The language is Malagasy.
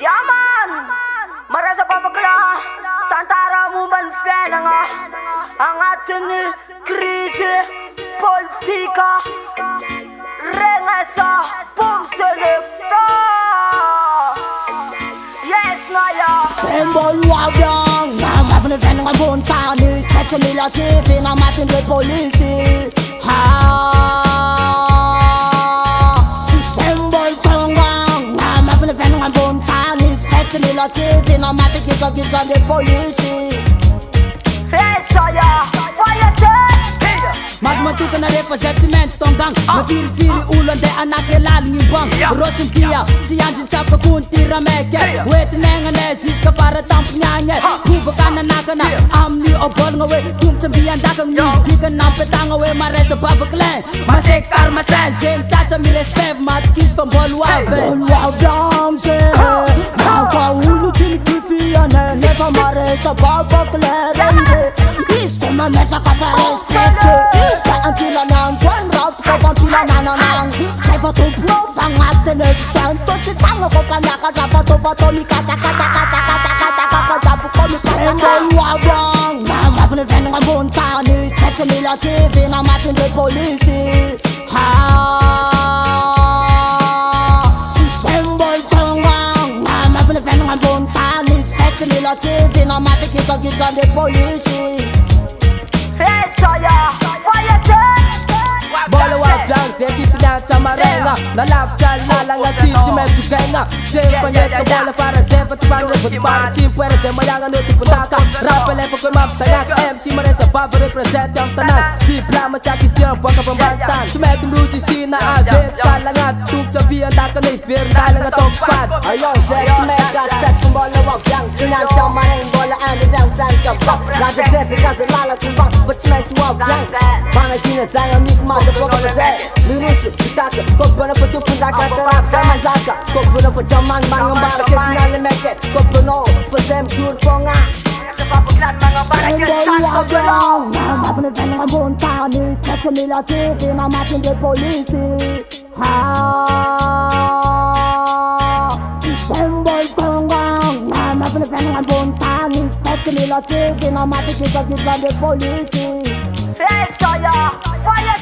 Ja man, marasa papakla, tantara mo man fela nga ang ating krisis politika, renga sa pumselekta. Yes nga ya. Symbol wablang, na mafin fela nga bontani, ketse mila TV na mafin de polisi. Nila TV na matikita kita de polisi. Mas matuka na refazetiment stonggang na viri ulan de anak e laling ibang Rosin pia, siyanjin chapa kuntira meke Wete nenga nesis ka para tampnyanye Kuba ka na naka na amni o bol nga we Kum chambiyan dakang nis di ka nampetang nga we maresa babaklen Masekar masen, zing chacha mi respect matkis van bolwabe Bolwabang se Maka ulu chini kifiane Nefa maresa babaklen Isko ma mesa ka fa respect Ang kila nang kwan rap ko fan kila nananang Say fato pro fang aten santo Citang ko fan naka fato mi kaca Fa jabu ko mi kaca Symbol wablang na mafin fen nga bontani Ketse mila TV na mafin de polisi Symbol tonggang na mafin fen nga bontani Ketse mila TV na mafin kita de polisi. Bola wablang, senti silang camarenga Nalap chalala nga titi medyo kenga Sempre nyet ka bola para sempre tipangre Buti para team puwera Zemba yang ano tiputaka Rappele pa kun maptangak MC maresa baba represent yung tanan Di plama sa kistirang buwan ka pambantan Sumetum lusis di na as Dance ka lang at tuk sabihan Daka na ifir dahil nga tong fad Ayong sex mega stats kung bola wablang Tunan chamareng bola ando dang fan ka fuck Nasa desi kasi lala kumbang Fachment wablang Banga kina sayang ni kumada Foka mazay, lirusu, bitaka Kopro na patupunda katarap sa manjaka Kopro na fajaman, mga barakit na limeket Kopro no, fazem chur fonga Symbol wablang, na mafin fen nga bontani Ketse mila TV na mafin de polisi Symbol tonggang, na mafin fen nga bontani Ketse mila TV na mafin kita de polisi. Fire,